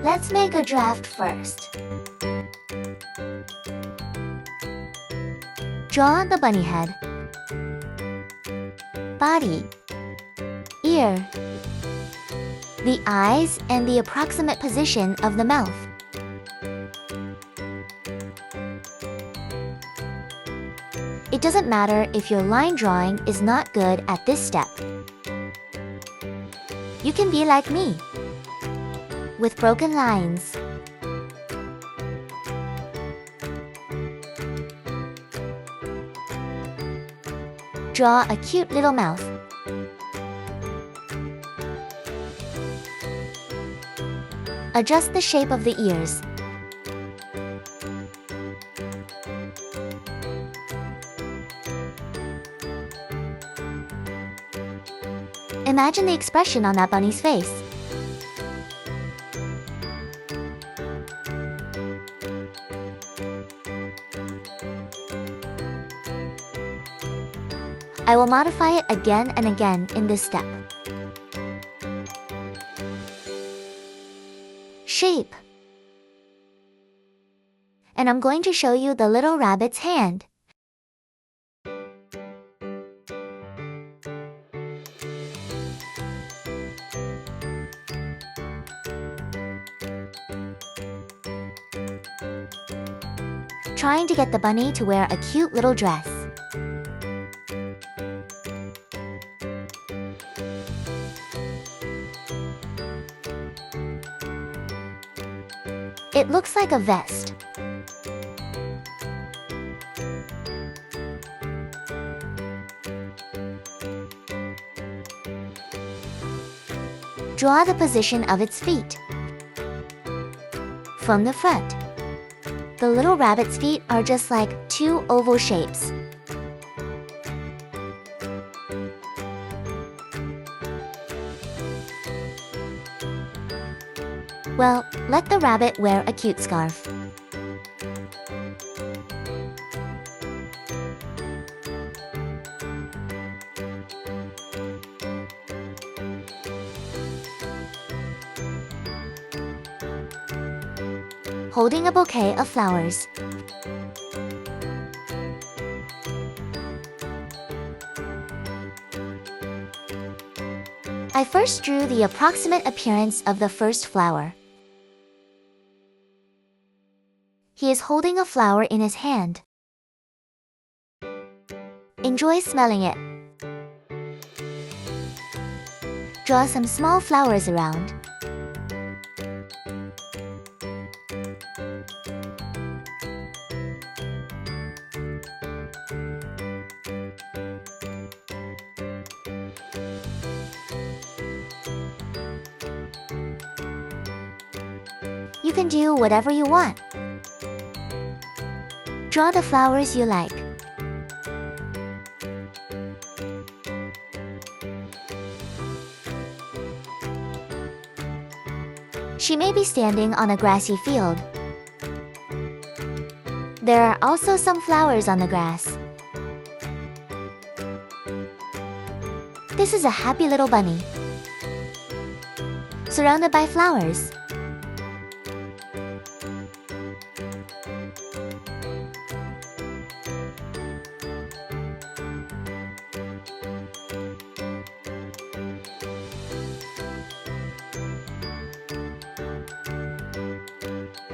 Let's make a draft first. Draw the bunny head, body, ear, the eyes, and the approximate position of the mouth. It doesn't matter if your line drawing is not good at this step. You can be like me, with broken lines. Draw a cute little mouth. Adjust the shape of the ears. Imagine the expression on that bunny's face. I will modify it again and again in this step. Shape. And I'm going to show you the little rabbit's hand. Trying to get the bunny to wear a cute little dress. It looks like a vest. Draw the position of its feet. From the front, the little rabbit's feet are just like two oval shapes. Well, let the rabbit wear a cute scarf. Holding a bouquet of flowers. I first drew the approximate appearance of the first flower. He is holding a flower in his hand. Enjoy smelling it. Draw some small flowers around. You can do whatever you want. Draw the flowers you like. She may be standing on a grassy field. There are also some flowers on the grass. This is a happy little bunny, surrounded by flowers.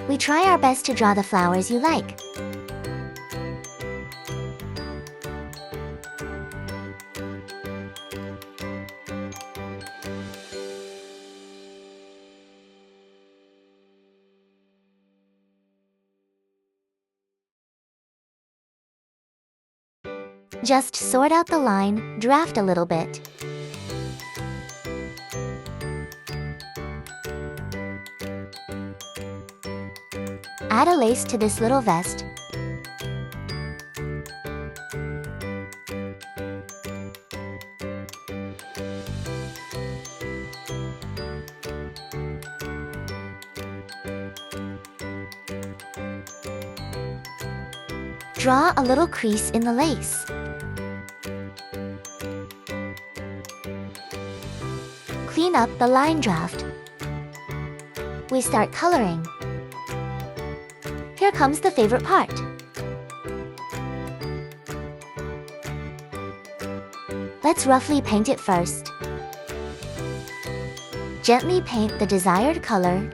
We try our best to draw the flowers you like. Just sort out the line, draft a little bit. Add a lace to this little vest. Draw a little crease in the lace. Clean up the line draft. we start coloring. Here comes the favorite part. Let's roughly paint it first. Gently paint the desired color.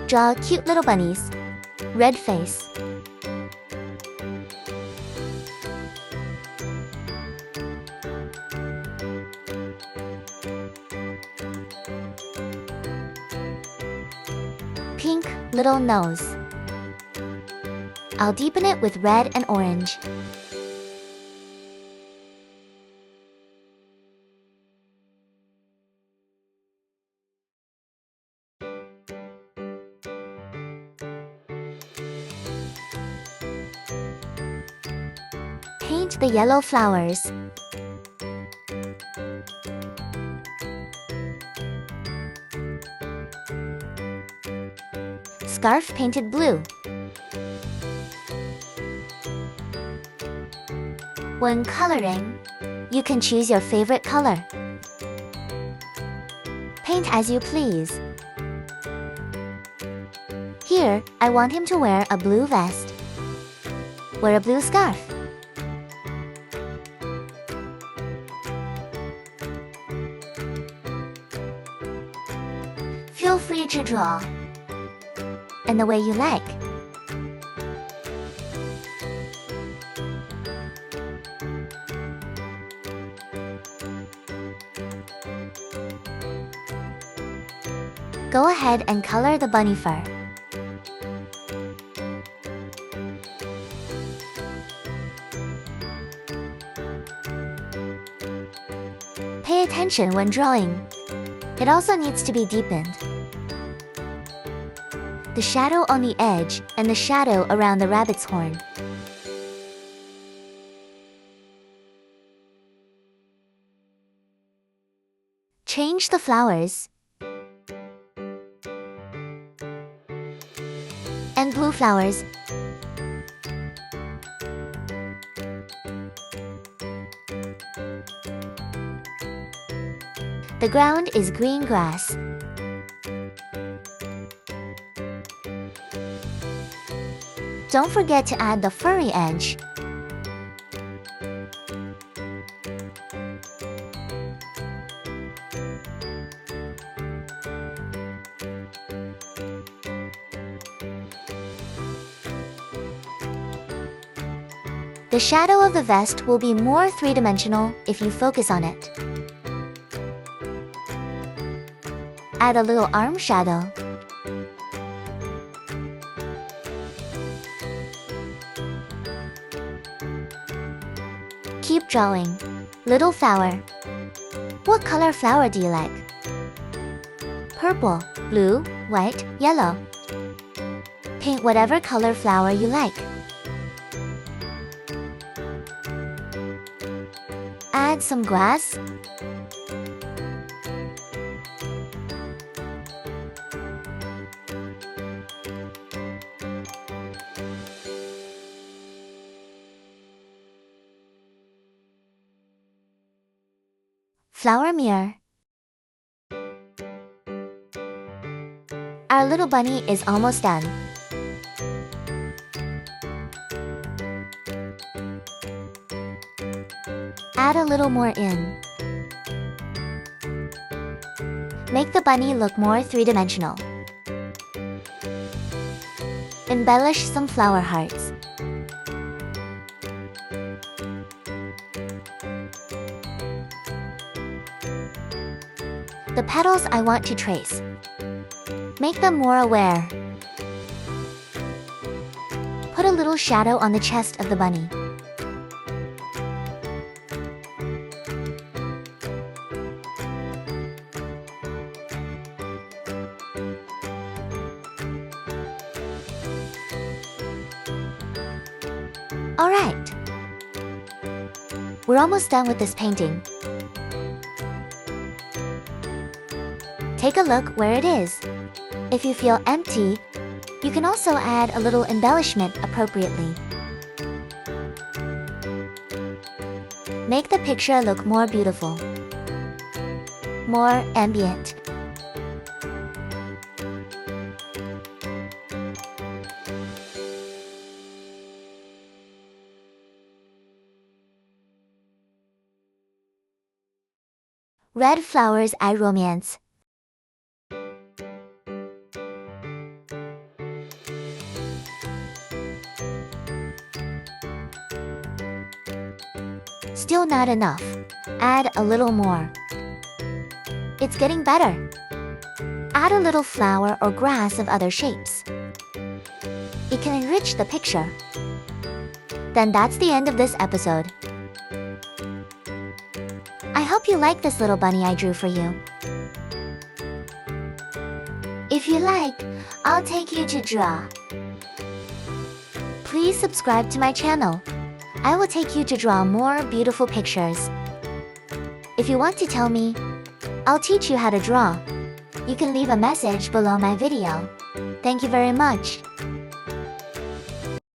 Draw cute little bunnies. Red face. Pink little nose. I'll deepen it with red and orange. Paint the yellow flowers. Scarf painted blue. When coloring, you can choose your favorite color. Paint as you please. Here, I want him to wear a blue vest. Wear a blue scarf. Feel free to draw in the way you like. Go ahead and color the bunny fur. Pay attention when drawing. It also needs to be deepened. The shadow on the edge and the shadow around the rabbit's horn. Change the flowers. And blue flowers. The ground is green grass. Don't forget to add the furry edge. The shadow of the vest will be more three-dimensional if you focus on it. Add a little arm shadow. Keep drawing. Little flower. What color flower do you like? Purple, blue, white, yellow. Paint whatever color flower you like. Add some grass. Flower mirror. Our little bunny is almost done. Add a little more in. Make the bunny look more three-dimensional. Embellish some flower hearts. The petals I want to trace. Make them more aware. Put a little shadow on the chest of the bunny. Alright. We're almost done with this painting. Take a look where it is. If you feel empty, you can also add a little embellishment appropriately. Make the picture look more beautiful, more ambient. Red flowers add romance. Still not enough. Add a little more. It's getting better. Add a little flower or grass of other shapes. It can enrich the picture. Then that's the end of this episode. I hope you like this little bunny I drew for you. If you like, I'll take you to draw. Please subscribe to my channel. I will take you to draw more beautiful pictures. If you want to tell me, I'll teach you how to draw. You can leave a message below my video. Thank you very much.